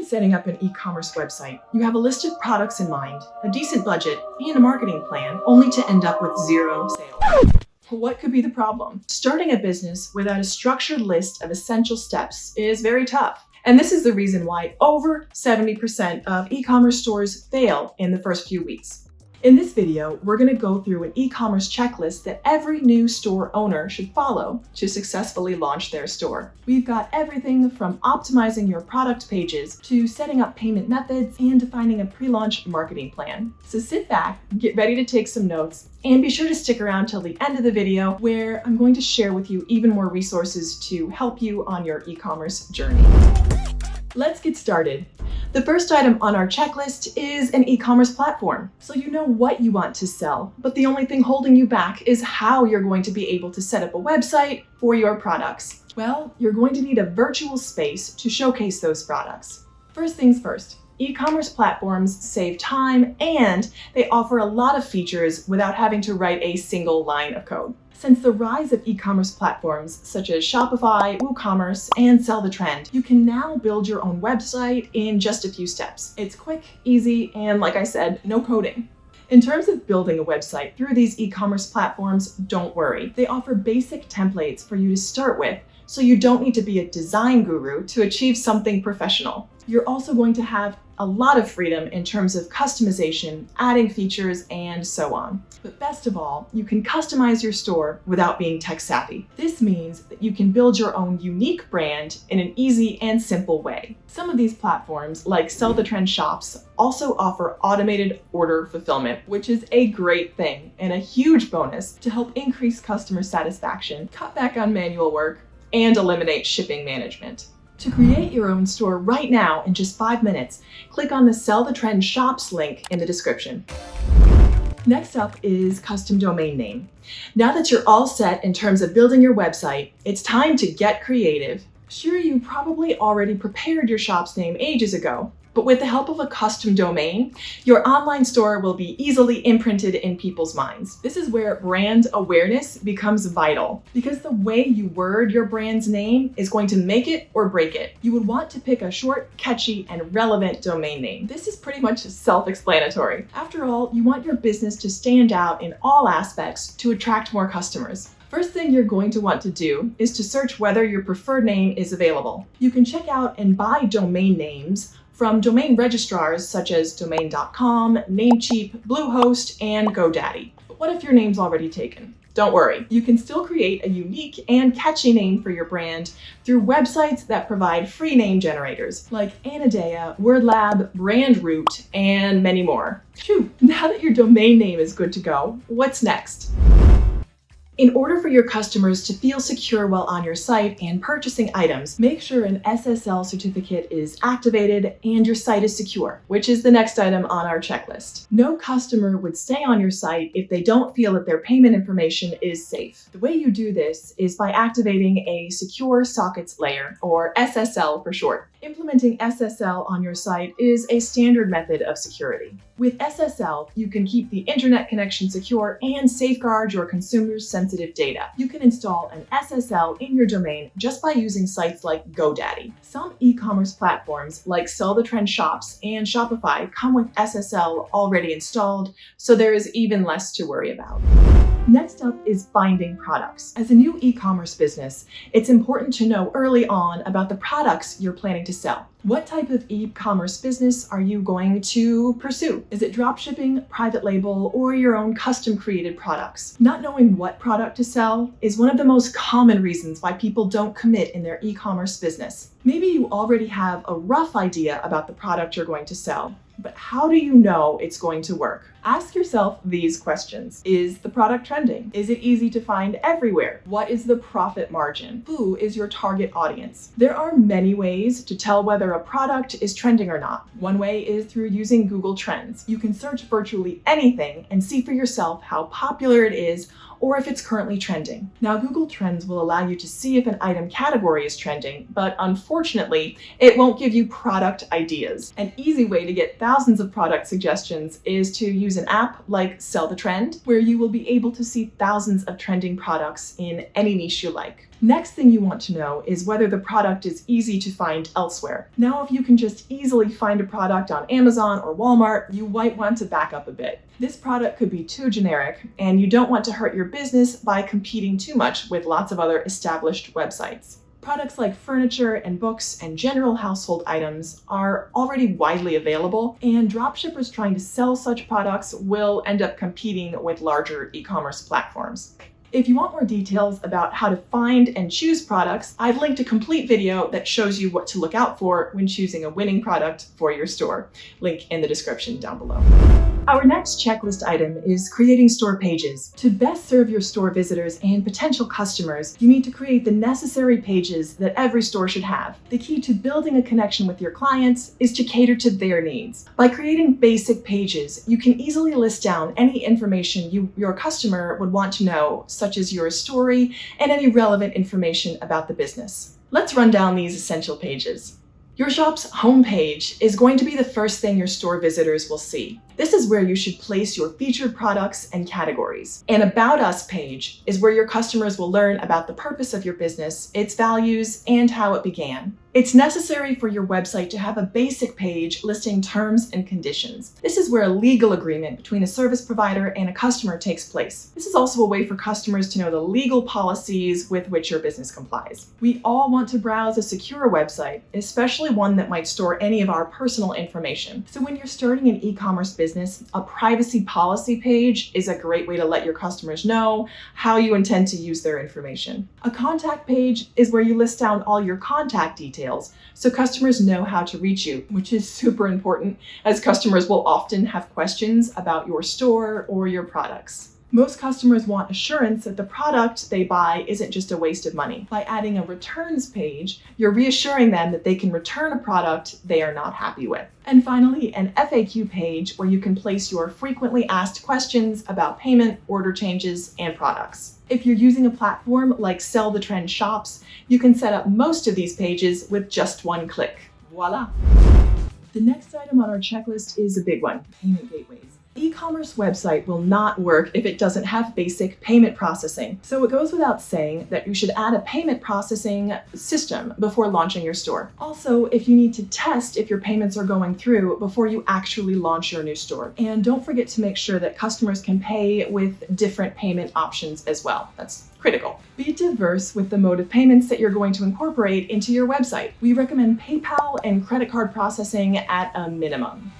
setting up an e-commerce website, you have a list of products in mind, a decent budget, and a marketing plan, only to end up with zero sales. What could be the problem? Starting a business without a structured list of essential steps is very tough. And this is the reason why over 70% of e-commerce stores fail in the first few weeks. In this video, we're going to go through an e-commerce checklist that every new store owner should follow to successfully launch their store. We've got everything from optimizing your product pages to setting up payment methods and defining a pre-launch marketing plan. So sit back, get ready to take some notes, and be sure to stick around till the end of the video where I'm going to share with you even more resources to help you on your e-commerce journey. Let's get started. The first item on our checklist is an e-commerce platform. So you know what you want to sell, but the only thing holding you back is how you're going to be able to set up a website for your products. Well, you're going to need a virtual space to showcase those products. First things first, e-commerce platforms save time and they offer a lot of features without having to write a single line of code. Since the rise of e-commerce platforms such as Shopify, Woocommerce, and Sell the Trend, you can now build your own website in just a few steps. It's quick, easy, and like I said, no coding. In terms of building a website through these e-commerce platforms, don't worry. They offer basic templates for you to start with, so you don't need to be a design guru to achieve something professional. You're also going to have a lot of freedom in terms of customization, adding features, and so on. But best of all, you can customize your store without being tech savvy. This means that you can build your own unique brand in an easy and simple way. Some of these platforms, like Sell the Trend shops, also offer automated order fulfillment, which is a great thing and a huge bonus to help increase customer satisfaction, cut back on manual work, and eliminate shipping management. To create your own store right now in just 5 minutes, click on the Sell the Trend Shops link in the description. Next up is custom domain name. Now that you're all set in terms of building your website, it's time to get creative. Sure, you probably already prepared your shop's name ages ago, but with the help of a custom domain, your online store will be easily imprinted in people's minds. This is where brand awareness becomes vital, because the way you word your brand's name is going to make it or break it. You would want to pick a short, catchy, and relevant domain name. This is pretty much self-explanatory. After all, you want your business to stand out in all aspects to attract more customers. First thing you're going to want to do is to search whether your preferred name is available. You can check out and buy domain names from domain registrars such as domain.com, Namecheap, Bluehost, and GoDaddy. But what if your name's already taken? Don't worry, you can still create a unique and catchy name for your brand through websites that provide free name generators like Anadea, WordLab, BrandRoot, and many more. Phew, now that your domain name is good to go, what's next? In order for your customers to feel secure while on your site and purchasing items, make sure an SSL certificate is activated and your site is secure, which is the next item on our checklist. No customer would stay on your site if they don't feel that their payment information is safe. The way you do this is by activating a secure sockets layer, or SSL for short. Implementing SSL on your site is a standard method of security. With SSL, you can keep the internet connection secure and safeguard your consumers' sensitive data. You can install an SSL in your domain just by using sites like GoDaddy. Some e-commerce platforms like Sell the Trend shops and Shopify come with SSL already installed, so there is even less to worry about. Next up is finding products. As a new e-commerce business, it's important to know early on about the products you're planning to sell. What type of e-commerce business are you going to pursue? Is it dropshipping, private label, or your own custom created products? Not knowing what product to sell is one of the most common reasons why people don't commit in their e-commerce business. Maybe you already have a rough idea about the product you're going to sell, but how do you know it's going to work? Ask yourself these questions. Is the product trending? Is it easy to find everywhere? What is the profit margin? Who is your target audience? There are many ways to tell whether a product is trending or not. One way is through using Google Trends. You can search virtually anything and see for yourself how popular it is or if it's currently trending. Now, Google Trends will allow you to see if an item category is trending, but unfortunately, it won't give you product ideas. An easy way to get thousands of product suggestions is to use an app like Sell the Trend, where you will be able to see thousands of trending products in any niche you like. Next thing you want to know is whether the product is easy to find elsewhere. Now, if you can just easily find a product on Amazon or Walmart, you might want to back up a bit. This product could be too generic, and you don't want to hurt your business by competing too much with lots of other established websites. Products like furniture and books and general household items are already widely available, and dropshippers trying to sell such products will end up competing with larger e-commerce platforms. If you want more details about how to find and choose products, I've linked a complete video that shows you what to look out for when choosing a winning product for your store. Link in the description down below. Our next checklist item is creating store pages. To best serve your store visitors and potential customers, you need to create the necessary pages that every store should have. The key to building a connection with your clients is to cater to their needs. By creating basic pages, you can easily list down any information your customer would want to know, such as your story and any relevant information about the business. Let's run down these essential pages. Your shop's homepage is going to be the first thing your store visitors will see. This is where you should place your featured products and categories. An About Us page is where your customers will learn about the purpose of your business, its values, and how it began. It's necessary for your website to have a basic page listing terms and conditions. This is where a legal agreement between a service provider and a customer takes place. This is also a way for customers to know the legal policies with which your business complies. We all want to browse a secure website, especially one that might store any of our personal information. So when you're starting an e-commerce business, a privacy policy page is a great way to let your customers know how you intend to use their information. A contact page is where you list down all your contact details so customers know how to reach you, which is super important as customers will often have questions about your store or your products. Most customers want assurance that the product they buy isn't just a waste of money. By adding a returns page, you're reassuring them that they can return a product they are not happy with. And finally, an FAQ page where you can place your frequently asked questions about payment, order changes, and products. If you're using a platform like Sell the Trend Shops, you can set up most of these pages with just one click. Voila! The next item on our checklist is a big one: payment gateways. E-commerce website will not work if it doesn't have basic payment processing. So it goes without saying that you should add a payment processing system before launching your store. Also, if you need to test if your payments are going through before you actually launch your new store. And don't forget to make sure that customers can pay with different payment options as well. That's critical. Be diverse with the mode of payments that you're going to incorporate into your website. We recommend PayPal and credit card processing at a minimum.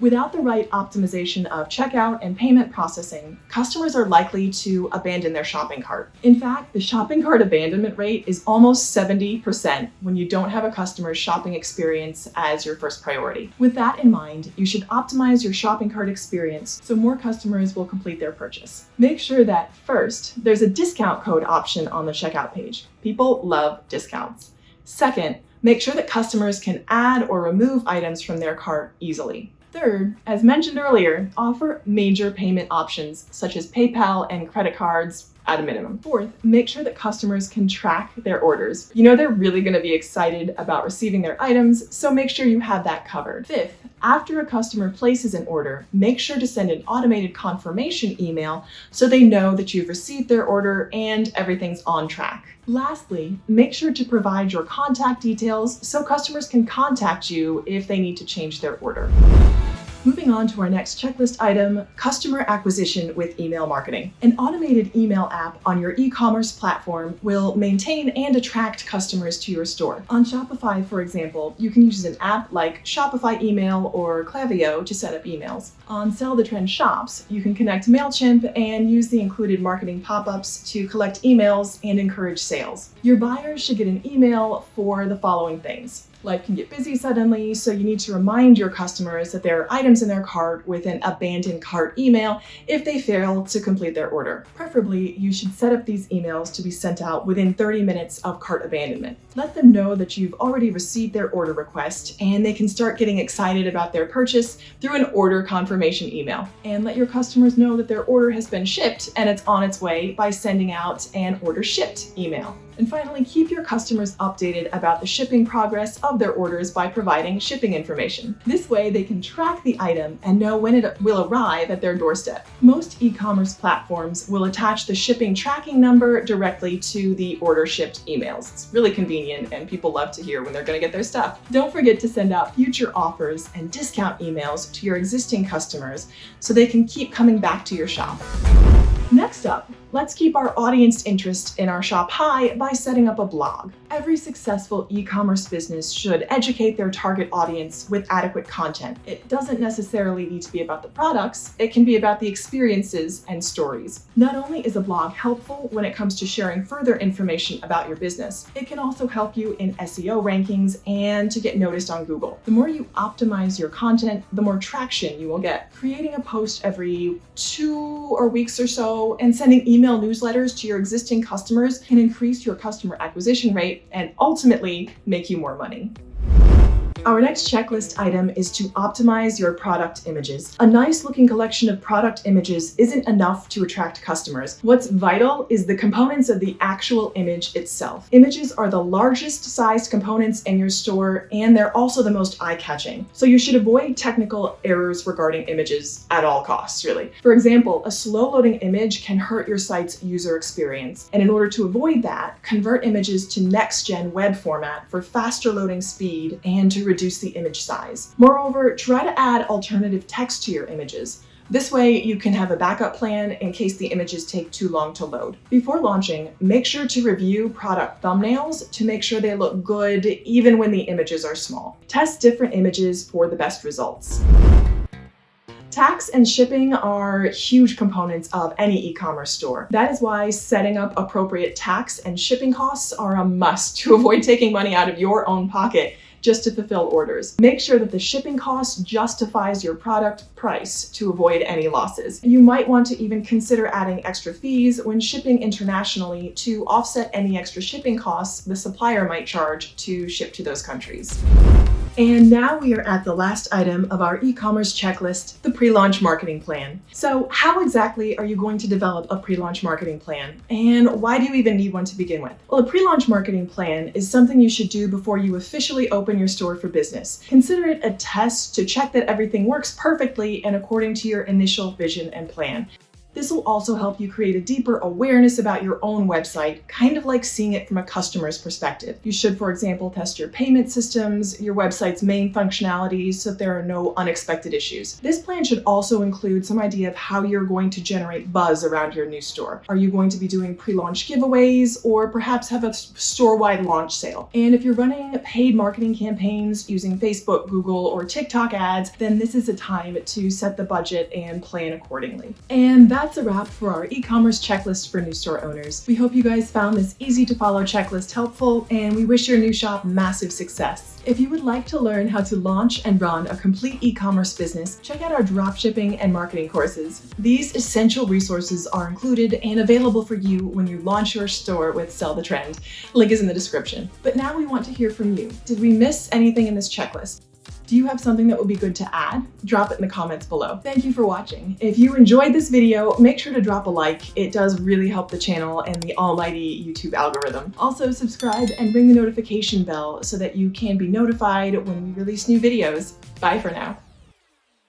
Without the right optimization of checkout and payment processing, customers are likely to abandon their shopping cart. In fact, the shopping cart abandonment rate is almost 70% when you don't have a customer's shopping experience as your first priority. With that in mind, you should optimize your shopping cart experience so more customers will complete their purchase. Make sure that first, there's a discount code option on the checkout page. People love discounts. Second, make sure that customers can add or remove items from their cart easily. Third, as mentioned earlier, offer major payment options such as PayPal and credit cards at a minimum. Fourth, make sure that customers can track their orders. You know they're really going to be excited about receiving their items, so make sure you have that covered. Fifth, after a customer places an order, make sure to send an automated confirmation email so they know that you've received their order and everything's on track. Lastly, make sure to provide your contact details so customers can contact you if they need to change their order. Moving on to our next checklist item, customer acquisition with email marketing. An automated email app on your e-commerce platform will maintain and attract customers to your store. On Shopify, for example, you can use an app like Shopify Email or Klaviyo to set up emails. On Sell the Trend Shops, you can connect MailChimp and use the included marketing pop-ups to collect emails and encourage sales. Your buyers should get an email for the following things. Life can get busy suddenly, so you need to remind your customers that there are items in their cart with an abandoned cart email if they fail to complete their order. Preferably, you should set up these emails to be sent out within 30 minutes of cart abandonment. Let them know that you've already received their order request and they can start getting excited about their purchase through an order confirmation email. And let your customers know that their order has been shipped and it's on its way by sending out an order shipped email. And finally, keep your customers updated about the shipping progress of their orders by providing shipping information. This way, they can track the item and know when it will arrive at their doorstep. Most e-commerce platforms will attach the shipping tracking number directly to the order shipped emails. It's really convenient and people love to hear when they're going to get their stuff. Don't forget to send out future offers and discount emails to your existing customers so they can keep coming back to your shop. Next up, let's keep our audience interest in our shop high by setting up a blog. Every successful e-commerce business should educate their target audience with adequate content. It doesn't necessarily need to be about the products, it can be about the experiences and stories. Not only is a blog helpful when it comes to sharing further information about your business, it can also help you in SEO rankings and to get noticed on Google. The more you optimize your content, the more traction you will get. Creating a post every 2 weeks or so and sending email newsletters to your existing customers can increase your customer acquisition rate and ultimately make you more money. Our next checklist item is to optimize your product images. A nice looking collection of product images isn't enough to attract customers. What's vital is the components of the actual image itself. Images are the largest sized components in your store, and they're also the most eye-catching. So you should avoid technical errors regarding images at all costs, really. For example, a slow loading image can hurt your site's user experience. And in order to avoid that, convert images to next-gen web format for faster loading speed and to reduce the image size. Moreover, try to add alternative text to your images. This way, you can have a backup plan in case the images take too long to load. Before launching, make sure to review product thumbnails to make sure they look good even when the images are small. Test different images for the best results. Tax and shipping are huge components of any e-commerce store. That is why setting up appropriate tax and shipping costs are a must to avoid taking money out of your own pocket just to fulfill orders. Make sure that the shipping cost justifies your product price to avoid any losses. You might want to even consider adding extra fees when shipping internationally to offset any extra shipping costs the supplier might charge to ship to those countries. And now we are at the last item of our e-commerce checklist, the pre-launch marketing plan. So how exactly are you going to develop a pre-launch marketing plan? And why do you even need one to begin with? Well, a pre-launch marketing plan is something you should do before you officially open your store for business. Consider it a test to check that everything works perfectly and according to your initial vision and plan. This will also help you create a deeper awareness about your own website, kind of like seeing it from a customer's perspective. You should, for example, test your payment systems, your website's main functionalities, so that there are no unexpected issues. This plan should also include some idea of how you're going to generate buzz around your new store. Are you going to be doing pre-launch giveaways or perhaps have a store-wide launch sale? And if you're running paid marketing campaigns using Facebook, Google, or TikTok ads, then this is a time to set the budget and plan accordingly. And that's a wrap for our e-commerce checklist for new store owners. We hope you guys found this easy to follow checklist helpful, and we wish your new shop massive success. If you would like to learn how to launch and run a complete e-commerce business, check out our dropshipping and marketing courses. These essential resources are included and available for you when you launch your store with Sell the Trend. Link is in the description. But now we want to hear from you. Did we miss anything in this checklist? Do you have something that would be good to add? Drop it in the comments below. Thank you for watching. If you enjoyed this video, make sure to drop a like. It does really help the channel and the almighty YouTube algorithm. Also subscribe and ring the notification bell so that you can be notified when we release new videos. Bye for now.